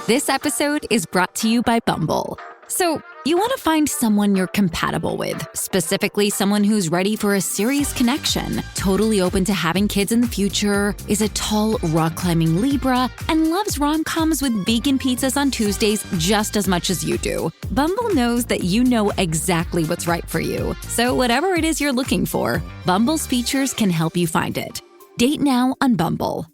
This episode is brought to you by Bumble. So, you want to find someone you're compatible with, specifically someone who's ready for a serious connection, totally open to having kids in the future, is a tall, rock-climbing Libra, and loves rom-coms with vegan pizzas on Tuesdays just as much as you do. Bumble knows that you know exactly what's right for you. So whatever it is you're looking for, Bumble's features can help you find it. Date now on Bumble.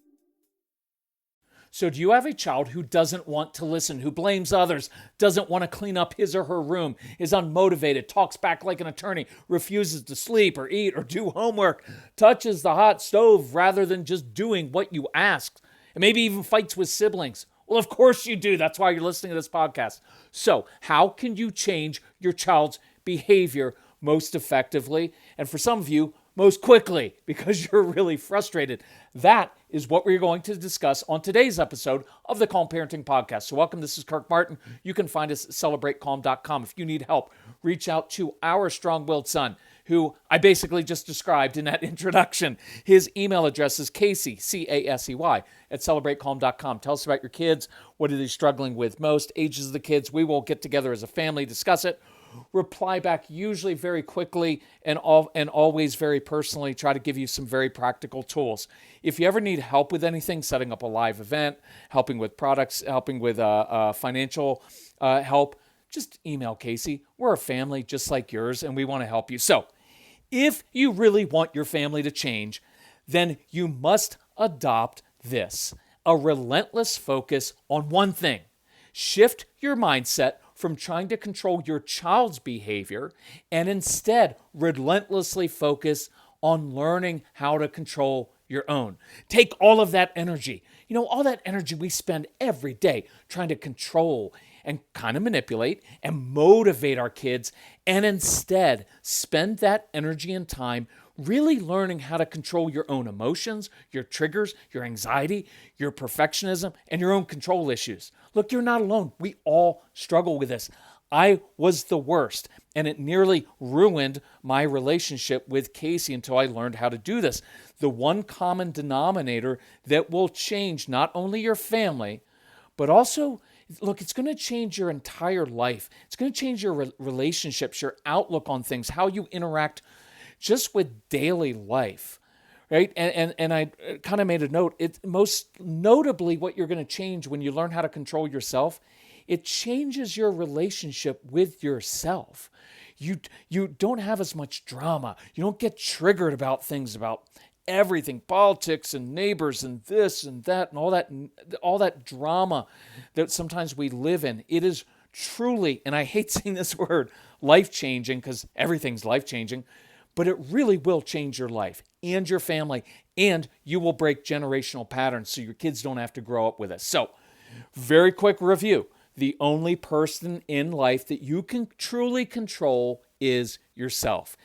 So do you have a child who doesn't want to listen, who blames others, doesn't want to clean up his or her room, is unmotivated, talks back like an attorney, refuses to sleep or eat or do homework, touches the hot stove rather than just doing what you asked, and maybe even fights with siblings? Well, of course you do. That's why you're listening to this podcast. So how can you change your child's behavior most effectively? And for some of you, most quickly, because you're really frustrated. That is what we're going to discuss on today's episode of the Calm Parenting Podcast. So welcome, this is Kirk Martin. You can find us at celebratecalm.com. If you need help, reach out to our strong-willed son, who I basically just described in that introduction. His email address is Casey, C-A-S-E-Y, at celebratecalm.com. Tell us about your kids. What are they struggling with most? Ages of the kids. We will get together as a family, discuss it. Reply back usually very quickly and always very personally. Try to give you some very practical tools. If you ever need help with anything, setting up a live event, helping with products, helping with financial help, just email Casey. We're a family just like yours, and we want to help you. So if you really want your family to change, then you must adopt this: a relentless focus on one thing. Shift your mindset from trying to control your child's behavior and instead relentlessly focus on learning how to control your own. Take all of that energy, all that energy we spend every day trying to control and kind of manipulate and motivate our kids, and instead spend that energy and time really learning how to control your own emotions, your triggers, your anxiety, your perfectionism, and your own control issues. Look, you're not alone. We all struggle with this. I was the worst, and it nearly ruined my relationship with Casey until I learned how to do this. The one common denominator that will change not only your family, but also, look, it's going to change your entire life. It's going to change your relationships, your outlook on things, how you interact just with daily life, right? And I kind of made a note. It's most notably what you're going to change when you learn how to control yourself. It changes your relationship with yourself. You don't have as much drama. You don't get triggered about things, about everything, politics and neighbors and this and that and all that drama that sometimes we live in. It is truly, and I hate saying this word, life-changing, because everything's life-changing, but it really will change your life and your family, and you will break generational patterns so your kids don't have to grow up with us. So, very quick review. The only person in life that you can truly control is yourself.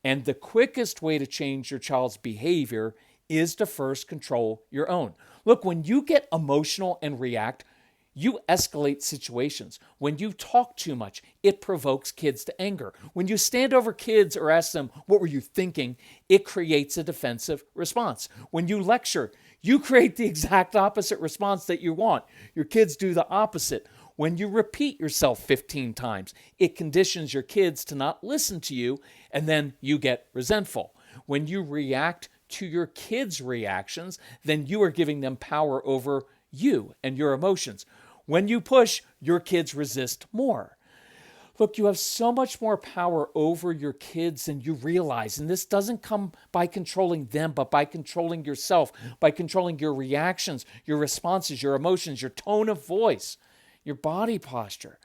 And the quickest way to change your child's behavior is to first control your own. Look, when you get emotional and react, you escalate situations. When you talk too much, it provokes kids to anger. When you stand over kids or ask them, what were you thinking? It creates a defensive response. When you lecture, you create the exact opposite response that you want. Your kids do the opposite. When you repeat yourself 15 times, it conditions your kids to not listen to you, and then you get resentful. When you react to your kids' reactions, then you are giving them power over you and your emotions. When you push, your kids resist more. Look, you have so much more power over your kids than you realize. And this doesn't come by controlling them, but by controlling yourself, by controlling your reactions, your responses, your emotions, your tone of voice, your body posture.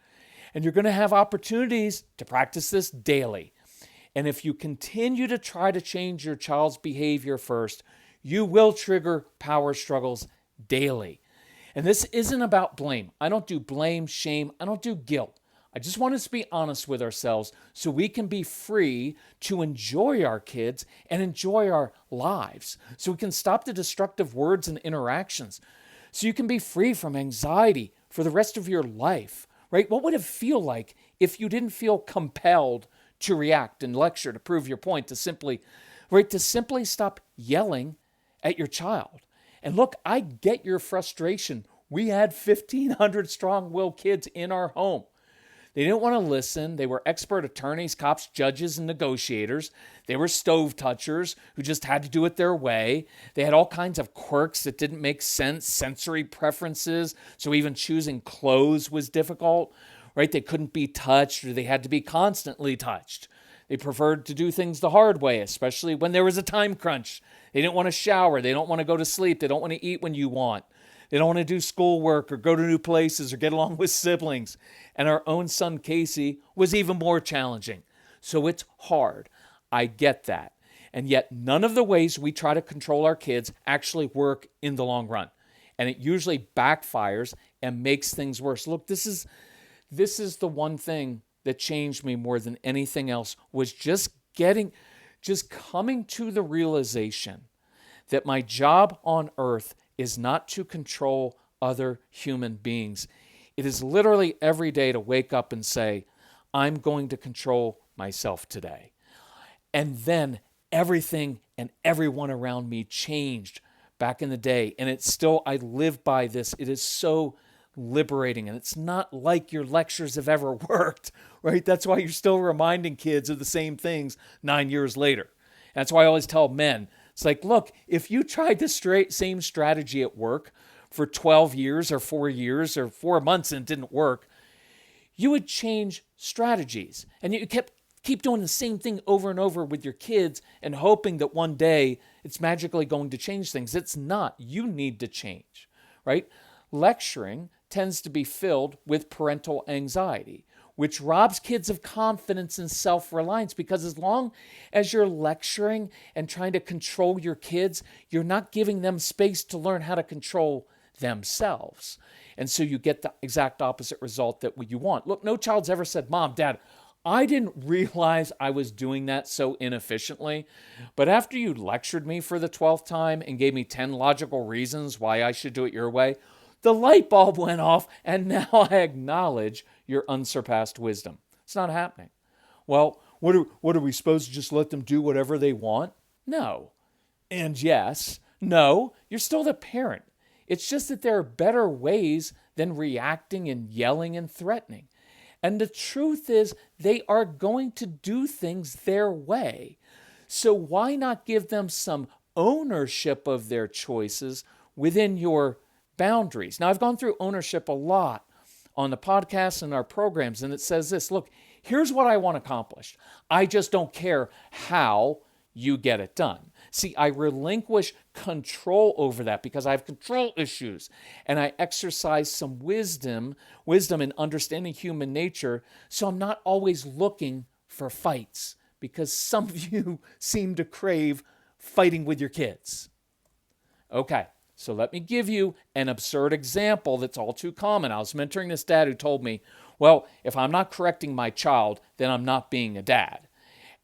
And you're going to have opportunities to practice this daily. And if you continue to try to change your child's behavior first, you will trigger power struggles daily. And this isn't about blame. I don't do blame, shame. I don't do guilt. I just want us to be honest with ourselves so we can be free to enjoy our kids and enjoy our lives. So we can stop the destructive words and interactions. So you can be free from anxiety for the rest of your life, right? What would it feel like if you didn't feel compelled to react and lecture, to prove your point, to simply stop yelling at your child? And look, I get your frustration We had 1,500 strong-willed kids in our home. They didn't want to listen. They were expert attorneys, cops, judges, and negotiators. They were stove touchers who just had to do it their way. They had all kinds of quirks that didn't make sense, sensory preferences, so even choosing clothes was difficult, right? They couldn't be touched, or they had to be constantly touched. They preferred to do things the hard way, especially when there was a time crunch. They didn't want to shower. They don't want to go to sleep. They don't want to eat when you want. They don't want to do schoolwork or go to new places or get along with siblings. And our own son, Casey, was even more challenging. So it's hard. I get that. And yet none of the ways we try to control our kids actually work in the long run. And it usually backfires and makes things worse. Look, this is the one thing that changed me more than anything else, was just coming to the realization that my job on earth is not to control other human beings. It is literally every day to wake up and say, I'm going to control myself today. And then everything and everyone around me changed back in the day. And it's still, I live by this. It is so liberating. And it's not like your lectures have ever worked, right? That's why you're still reminding kids of the same things 9 years later. That's why I always tell men, it's like, look, if you tried the same strategy at work for 12 years or 4 years or 4 months and it didn't work, you would change strategies. And you keep doing the same thing over and over with your kids and hoping that one day it's magically going to change things. It's not. You need to change, right? Lecturing tends to be filled with parental anxiety, which robs kids of confidence and self-reliance, because as long as you're lecturing and trying to control your kids, you're not giving them space to learn how to control themselves. And so you get the exact opposite result that you want. Look, no child's ever said, Mom, Dad, I didn't realize I was doing that so inefficiently, but after you lectured me for the 12th time and gave me 10 logical reasons why I should do it your way, the light bulb went off, and now I acknowledge your unsurpassed wisdom. It's not happening. Well, what are we supposed to just let them do whatever they want? No. And yes. No, you're still the parent. It's just that there are better ways than reacting and yelling and threatening. And the truth is, they are going to do things their way. So why not give them some ownership of their choices within your boundaries? Now, I've gone through ownership a lot on the podcast and our programs, and it says this, look, here's what I want accomplished. I just don't care how you get it done. See, I relinquish control over that because I have control issues, and I exercise some wisdom in understanding human nature, so I'm not always looking for fights, because some of you seem to crave fighting with your kids. Okay. So let me give you an absurd example that's all too common. I was mentoring this dad who told me, well, if I'm not correcting my child, then I'm not being a dad.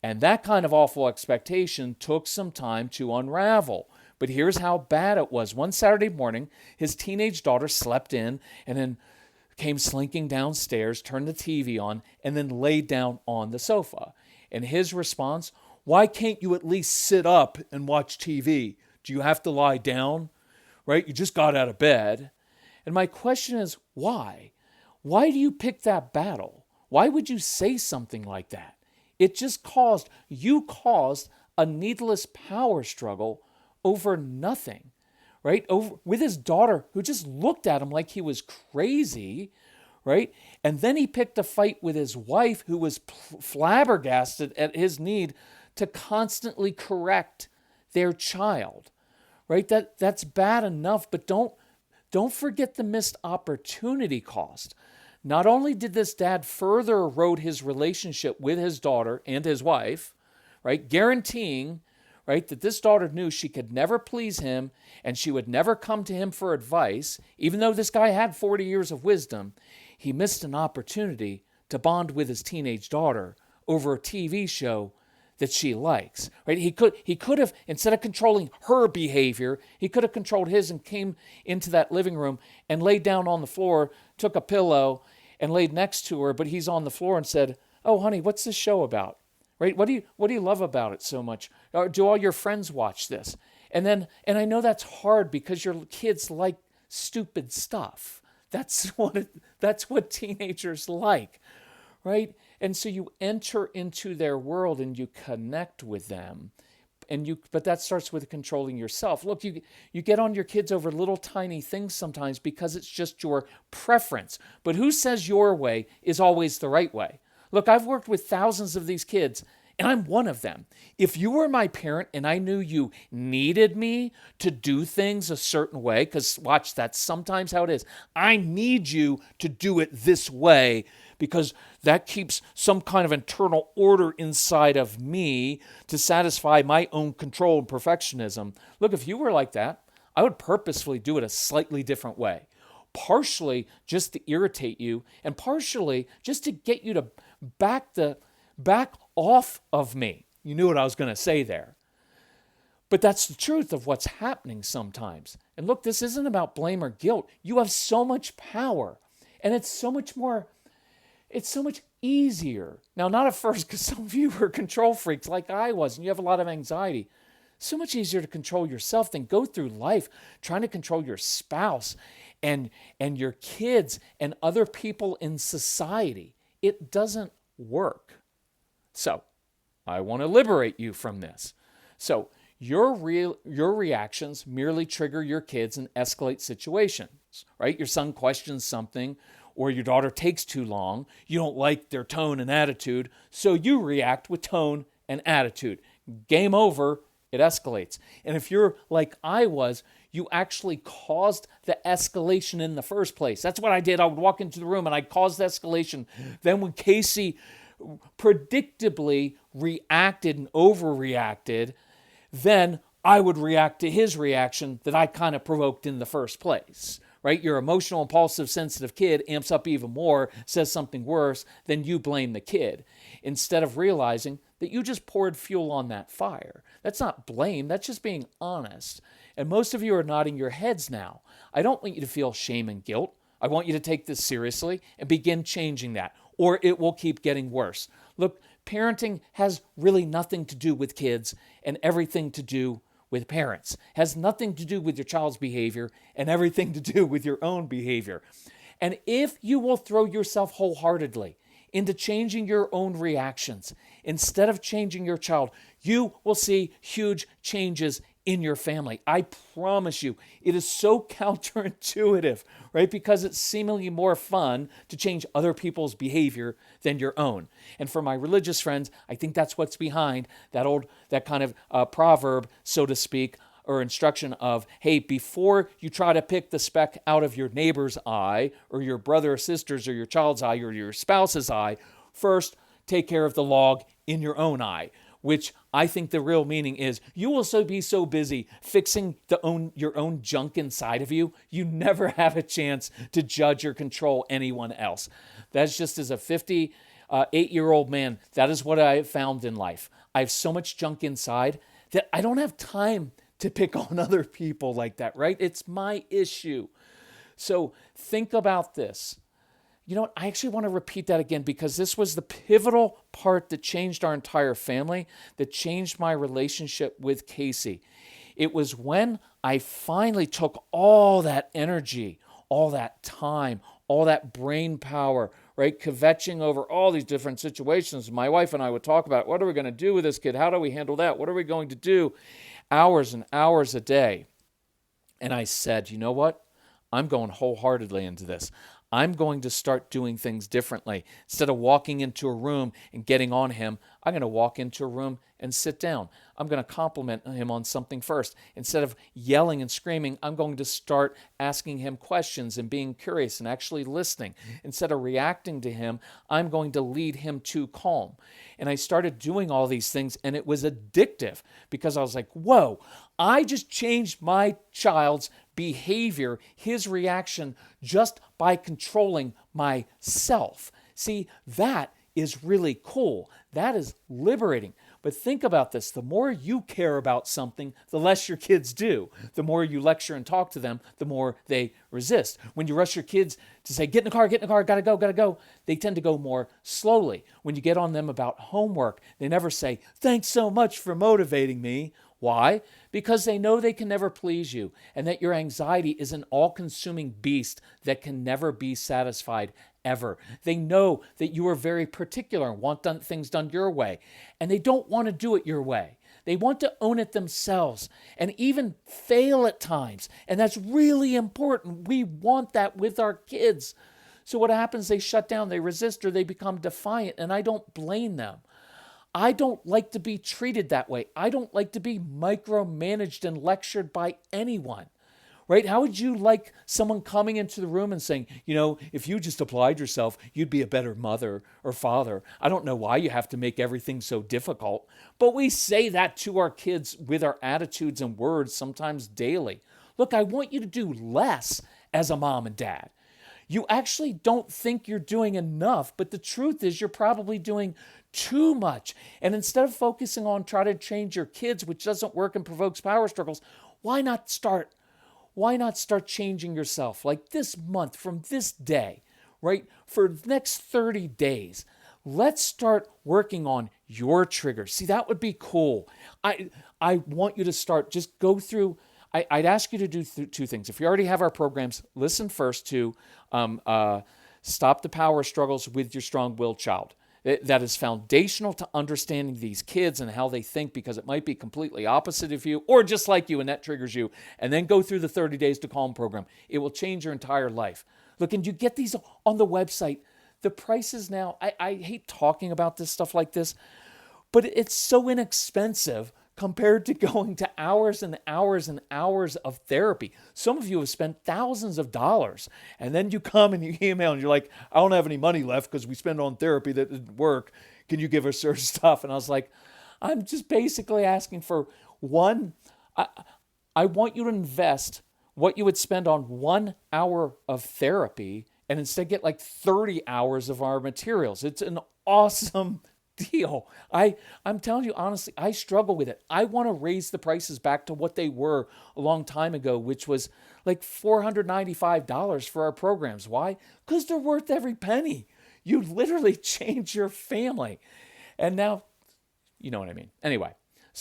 And that kind of awful expectation took some time to unravel. But here's how bad it was. One Saturday morning, his teenage daughter slept in and then came slinking downstairs, turned the TV on, and then laid down on the sofa. And his response, why can't you at least sit up and watch TV? Do you have to lie down? Right? You just got out of bed. And my question is, why? Why do you pick that battle? Why would you say something like that? It just caused a needless power struggle over nothing, right? With his daughter, who just looked at him like he was crazy, right? And then he picked a fight with his wife, who was flabbergasted at his need to constantly correct their child. Right? That's bad enough, but don't forget the missed opportunity cost. Not only did this dad further erode his relationship with his daughter and his wife, right, guaranteeing, right, that this daughter knew she could never please him and she would never come to him for advice, even though this guy had 40 years of wisdom, he missed an opportunity to bond with his teenage daughter over a TV show that she likes, right? He could have, instead of controlling her behavior, he could have controlled his and came into that living room and laid down on the floor, took a pillow and laid next to her, but he's on the floor and said, oh, honey, what's this show about? Right? What do you love about it so much? Or do all your friends watch this? And I know that's hard because your kids like stupid stuff. That's what teenagers like, right? And so you enter into their world and you connect with them. But that starts with controlling yourself. Look, you get on your kids over little tiny things sometimes because it's just your preference. But who says your way is always the right way? Look, I've worked with thousands of these kids, and I'm one of them. If you were my parent and I knew you needed me to do things a certain way, because watch, that's sometimes how it is. I need you to do it this way because that keeps some kind of internal order inside of me to satisfy my own control and perfectionism. Look, if you were like that, I would purposefully do it a slightly different way. Partially just to irritate you, and partially just to get you to back off of me. You knew what I was going to say there. But that's the truth of what's happening sometimes. And look, this isn't about blame or guilt. You have so much power, and it's so much easier. Now, not at first, because some of you were control freaks like I was, and you have a lot of anxiety. So much easier to control yourself than go through life trying to control your spouse and your kids and other people in society. It doesn't work. So, I want to liberate you from this. So, your reactions merely trigger your kids and escalate situations, right? Your son questions something, or your daughter takes too long. You don't like their tone and attitude, so you react with tone and attitude. Game over, it escalates. And if you're like I was, you actually caused the escalation in the first place. That's what I did. I would walk into the room and I'd cause the escalation. Then when Casey predictably reacted and overreacted, then I would react to his reaction that I kind of provoked in the first place. Right? Your emotional, impulsive, sensitive kid amps up even more, says something worse, then you blame the kid, instead of realizing that you just poured fuel on that fire. That's not blame, that's just being honest. And most of you are nodding your heads now. I don't want you to feel shame and guilt. I want you to take this seriously and begin changing that, or it will keep getting worse. Look, parenting has really nothing to do with kids and everything to do with parents. Has nothing to do with your child's behavior and everything to do with your own behavior. And if you will throw yourself wholeheartedly into changing your own reactions instead of changing your child, you will see huge changes in your family. I promise you, it is so counterintuitive, right? Because it's seemingly more fun to change other people's behavior than your own. And for my religious friends, I think that's what's behind that kind of proverb, so to speak, or instruction of, hey, before you try to pick the speck out of your neighbor's eye, or your brother or sister's, or your child's eye, or your spouse's eye, first take care of the log in your own eye. Which I think the real meaning is you will be so busy fixing your own junk inside of you, you never have a chance to judge or control anyone else. That's just as a 58-year-old man, that is what I have found in life. I have so much junk inside that I don't have time to pick on other people like that, right? It's my issue. So think about this. You know what? I actually want to repeat that again because this was the pivotal part that changed our entire family, that changed my relationship with Casey. It was when I finally took all that energy, all that time, all that brain power, right, kvetching over all these different situations. My wife and I would talk about, what are we going to do with this kid? How do we handle that? What are we going to do? Hours and hours a day. And I said, you know what? I'm going wholeheartedly into this. I'm going to start doing things differently. Instead of walking into a room and getting on him, I'm going to walk into a room and sit down. I'm going to compliment him on something first. Instead of yelling and screaming, I'm going to start asking him questions and being curious and actually listening. Instead of reacting to him, I'm going to lead him to calm. And I started doing all these things, and it was addictive because I was like, whoa, I just changed my child's behavior, his reaction, just by controlling myself. See, that is really cool. That is liberating. But think about this. The more you care about something, the less your kids do. The more you lecture and talk to them, the more they resist. When you rush your kids to say, get in the car, gotta go, they tend to go more slowly. When you get on them about homework, they never say, thanks so much for motivating me. Why? because they know they can never please you and that your anxiety is an all-consuming beast that can never be satisfied ever. They know that you are very particular and want things done your way, and they don't want to do it your way. They want to own it themselves and even fail at times. And that's really important. We want that with our kids. So what happens? They shut down, they resist, or they become defiant, and I don't blame them. I don't like to be treated that way. I don't like to be micromanaged and lectured by anyone, right? How would you like someone coming into the room and saying, if you just applied yourself, you'd be a better mother or father. I don't know why you have to make everything so difficult. But we say that to our kids with our attitudes and words sometimes daily. Look, I want you to do less as a mom and dad. You actually don't think you're doing enough, but the truth is you're probably doing too much. And instead of focusing on trying to change your kids, which doesn't work and provokes power struggles, why not start changing yourself? Like this month, from this day, right? For the next 30 days, let's start working on your triggers. See, that would be cool. I want you to start, just go through. I'd ask you to do two things. If you already have our programs, listen first to Stop the Power Struggles with Your Strong-Willed Child. That is foundational to understanding these kids and how they think, because it might be completely opposite of you or just like you, and that triggers you. And then go through the 30 Days to Calm program. It will change your entire life. Look, and you get these on the website. The prices now, I hate talking about this stuff like this, but it's so inexpensive compared to going to hours and hours and hours of therapy. Some of you have spent thousands of dollars, and then you come and you email and you're like, I don't have any money left because we spent on therapy that didn't work. Can you give us certain stuff? And I was like, I'm just basically asking for one. I want you to invest what you would spend on 1 hour of therapy and instead get like 30 hours of our materials. It's an awesome deal. I'm telling you honestly, I struggle with it. I want to raise the prices back to what they were a long time ago, which was like $495 for our programs. Why? Because they're worth every penny. You literally change your family. And now, you know what I mean. Anyway,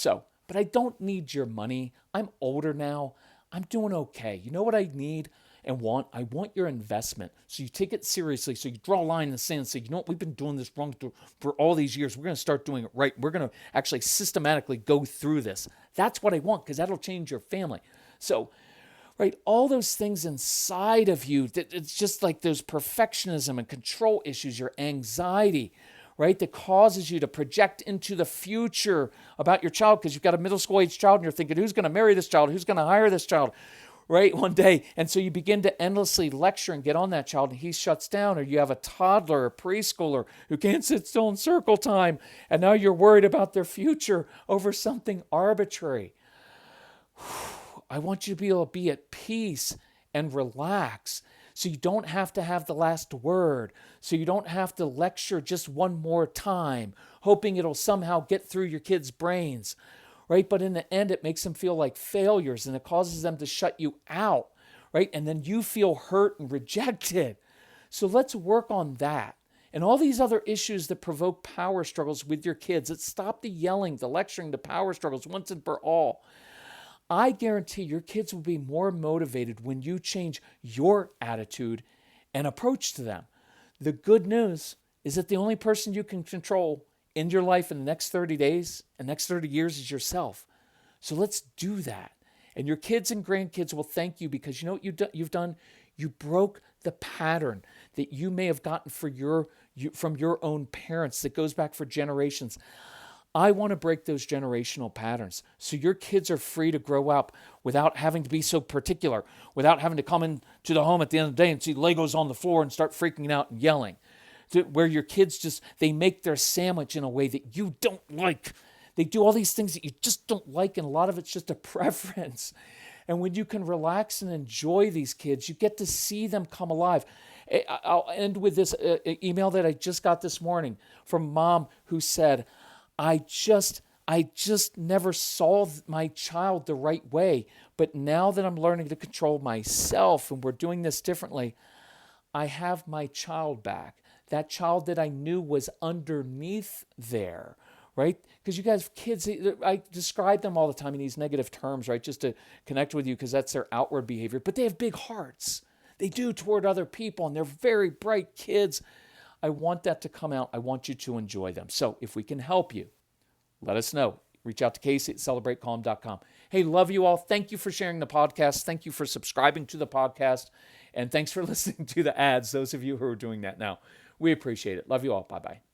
but I don't need your money. I'm older now. I'm doing okay. You know what I need and want? I want your investment. So you take it seriously. So you draw a line in the sand and say, you know what, we've been doing this wrong for all these years. We're going to start doing it right. We're going to actually systematically go through this. That's what I want, because that'll change your family. So, right, all those things inside of you, it's just like those perfectionism and control issues, your anxiety, right, that causes you to project into the future about your child, because you've got a middle school age child and you're thinking, who's going to marry this child? Who's going to hire this child? Right, one day. And so you begin to endlessly lecture and get on that child, and he shuts down. Or you have a toddler, a preschooler who can't sit still in circle time, and now you're worried about their future over something arbitrary. I want you to be able to be at peace and relax, so you don't have to have the last word, so you don't have to lecture just one more time, hoping it'll somehow get through your kids' brains. Right? But in the end, it makes them feel like failures, and it causes them to shut you out, right? And then you feel hurt and rejected. So let's work on that. And all these other issues that provoke power struggles with your kids. Let's stop the yelling, the lecturing, the power struggles once and for all. I guarantee your kids will be more motivated when you change your attitude and approach to them. The good news is that the only person you can control in your life in the next 30 days and next 30 years is yourself. So let's do that. And your kids and grandkids will thank you, because you know what you've done? You broke the pattern that you may have gotten from your own parents that goes back for generations. I want to break those generational patterns so your kids are free to grow up without having to be so particular, without having to come into the home at the end of the day and see Legos on the floor and start freaking out and yelling. Where your kids they make their sandwich in a way that you don't like. They do all these things that you just don't like, and a lot of it's just a preference. And when you can relax and enjoy these kids, you get to see them come alive. I'll end with this email that I just got this morning from mom who said, I just never saw my child the right way, but now that I'm learning to control myself and we're doing this differently, I have my child back. That child that I knew was underneath there, right? Because you guys have kids, I describe them all the time in these negative terms, right? Just to connect with you, because that's their outward behavior. But they have big hearts. They do toward other people, and they're very bright kids. I want that to come out. I want you to enjoy them. So if we can help you, let us know. Reach out to Casey at celebratecalm.com. Hey, love you all. Thank you for sharing the podcast. Thank you for subscribing to the podcast. And thanks for listening to the ads, those of you who are doing that now. We appreciate it. Love you all. Bye-bye.